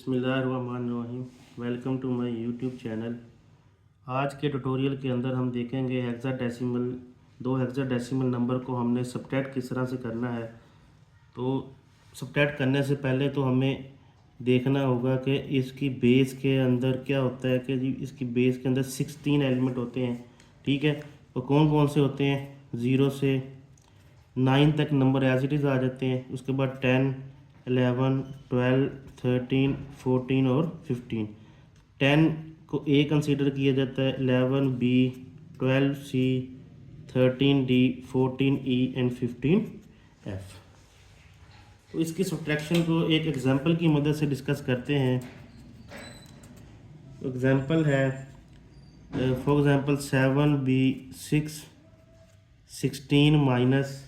बिस्मिल्लाहिर्रहमानिर्रहीम। Welcome to my YouTube channel. आज के ट्यूटोरियल के अंदर हम देखेंगे दो हेक्साडेसिमल नंबर को हमने सब्ट्रैक्ट किस तरह से करना है। तो सब्ट्रैक्ट करने से पहले तो हमें देखना होगा कि इसकी बेस के अंदर क्या होता है कि जी इसकी बेस के अंदर 16 एलिमेंट होते हैं। ठीक है, तो कौन कौन से होते हैं? 0 से 9 तक नंबर एज इट इज़ आ जाते हैं। उसके बाद 10, 11, 12, 13, 14 और 15। 10 को ए कंसीडर किया जाता है, 11 B, 12 C, 13 D, 14 E and 15 F. तो इसकी सब्ट्रैक्शन को एक एग्जांपल की मदद से डिस्कस करते हैं। एग्जांपल है फॉर एग्जांपल 7 बी 6, 16 माइनस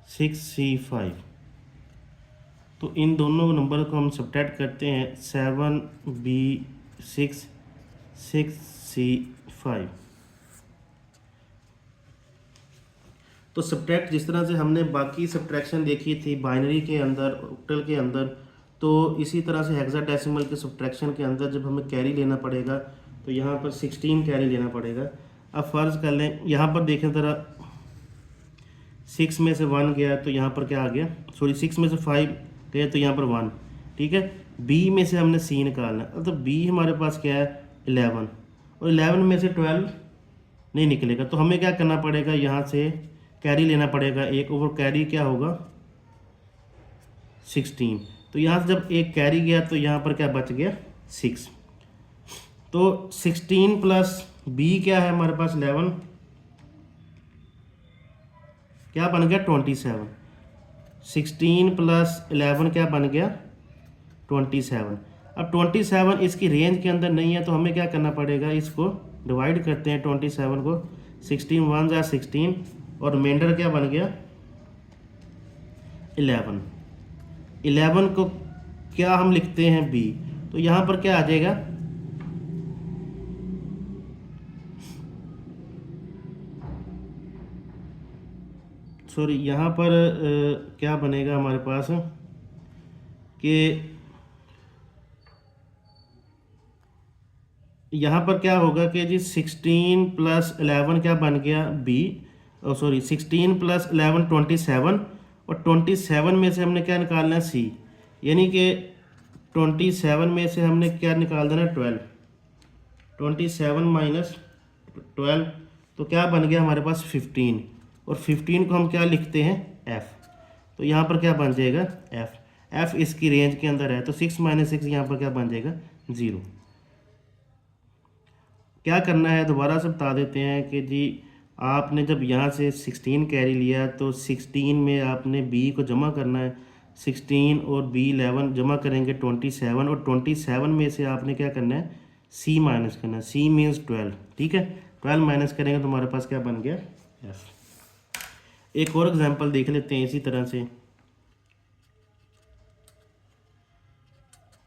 6 सी 5। तो इन दोनों नंबर को हम सब्ट्रैक्ट करते हैं। 7 बी 6, 6 सी 5। तो सब्ट्रैक्ट जिस तरह से हमने बाकी सब्ट्रैक्शन देखी थी बाइनरी के अंदर, ऑक्टल के अंदर, तो इसी तरह से हेक्साडेसिमल के सब्ट्रैक्शन के अंदर जब हमें कैरी लेना पड़ेगा तो यहाँ पर 16 कैरी लेना पड़ेगा। अब फ़र्ज़ कर लें, यहाँ पर देखें ज़रा, 6 में से 1 गया तो यहाँ पर क्या आ गया, सॉरी 6 में से 5 गया तो यहाँ पर 1। ठीक है, बी में से हमने सी निकालना है, तो बी हमारे पास क्या है 11, और 11 में से 12 नहीं निकलेगा, तो हमें क्या करना पड़ेगा, यहाँ से कैरी लेना पड़ेगा एक, और कैरी क्या होगा 16। तो यहाँ से जब एक कैरी गया तो यहाँ पर क्या बच गया 6। तो 16 प्लस बी क्या है हमारे पास 11, क्या बन गया 27। 16 प्लस 11 क्या बन गया 27। अब 27 इसकी रेंज के अंदर नहीं है तो हमें क्या करना पड़ेगा, इसको डिवाइड करते हैं 27 को। 16 1 जा 16 और रिमाइंडर क्या बन गया 11। 11 को क्या हम लिखते हैं बी, तो यहाँ पर क्या आ जाएगा, सॉरी यहाँ पर क्या बनेगा हमारे पास कि यहाँ पर क्या होगा कि जी 16 प्लस 11 क्या बन गया बी, सॉरी 16 प्लस 11 27, और 27 में से हमने क्या निकालना है सी, यानी कि 27 में से हमने क्या निकाल देना 12। 27 माइनस 12 तो क्या बन गया हमारे पास 15, और 15 को हम क्या लिखते हैं एफ। तो यहाँ पर क्या बन जाएगा एफ। एफ इसकी रेंज के अंदर है, तो 6 माइनस 6 यहाँ पर क्या बन जाएगा 0। क्या करना है दोबारा से बता देते हैं कि जी आपने जब यहाँ से 16 कैरी लिया तो 16 में आपने बी को जमा करना है। 16 और बी 11 जमा करेंगे 27, और 27 में से आपने क्या करना है सी माइनस करना है। C means 12। ठीक है, 12 माइनस करेंगे तो हमारे पास क्या बन गया एफ। एक और एग्जांपल देख लेते हैं इसी तरह से।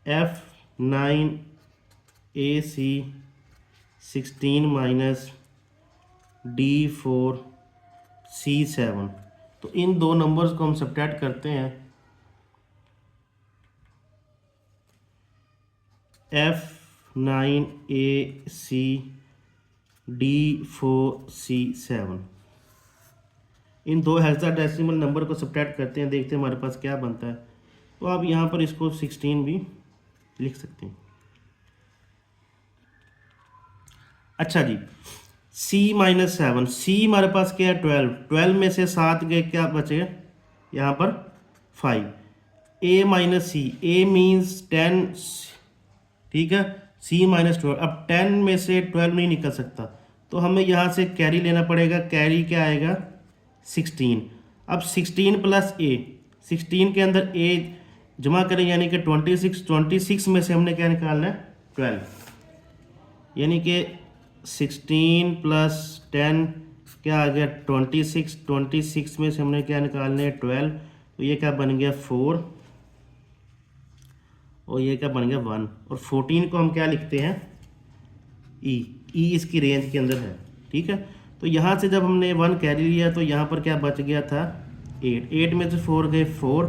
F9 AC 16 minus D4 C7। तो इन दो नंबर्स को हम सब्ट्रैक्ट करते हैं। F9 AC D4 C7, इन दो हेक्साडेसिमल नंबर को सब्ट्रैक्ट करते हैं, देखते हैं हमारे पास क्या बनता है। तो आप यहाँ पर इसको 16 भी लिख सकते हैं। अच्छा जी, C माइनस 7, C हमारे पास क्या है 12, 12 में से 7 गए क्या बचेगा यहाँ पर 5। A minus C, A means 10। ठीक है, C माइनस 12, अब 10 में से 12 नहीं निकल सकता, तो हमें यहाँ से कैरी लेना पड़ेगा। कैरी क्या आएगा 16। अब 16 प्लस A, 16 के अंदर A जमा करें यानी कि 26। 26 में से हमने क्या निकालना है 12, यानी कि 16 प्लस 10 क्या आ गया 26। 26 में से हमने क्या निकालना है 12, तो ये क्या बन गया 4, और ये क्या बन गया 1, और 14 को हम क्या लिखते हैं ई। ई इसकी रेंज के अंदर है। ठीक है, तो यहाँ से जब हमने 1 कैरी लिया तो यहाँ पर क्या बच गया था 8। 8 में से 4 गए 4,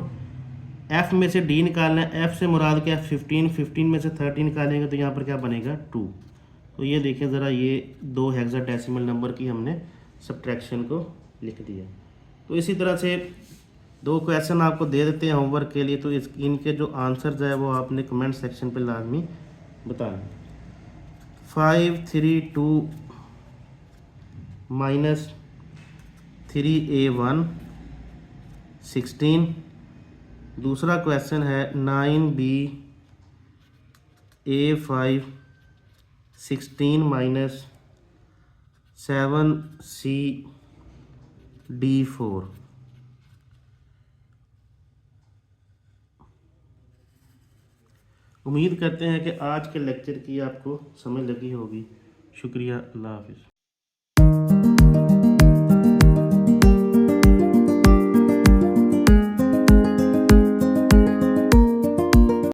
एफ़ में से डी निकालना है, एफ़ से मुराद क्या है 15, 15 में से 30 निकालेंगे तो यहाँ पर क्या बनेगा 2। तो ये देखें ज़रा, ये 2 हेक्साडेसिमल नंबर की हमने सब्ट्रैक्शन को लिख दिया। तो इसी तरह से 2 क्वेश्चन आपको दे देते हैं होमवर्क के लिए, तो इनके जो आंसर्स है वो आपने कमेंट सेक्शन पे लाजमी बताना। 5 3 2 माइनस 3a1 16। दूसरा क्वेश्चन है 9ba5 16 माइनस 7cd4। उम्मीद करते हैं कि आज के लेक्चर की आपको समझ लगी होगी। शुक्रिया, अल्लाह हाफिज़।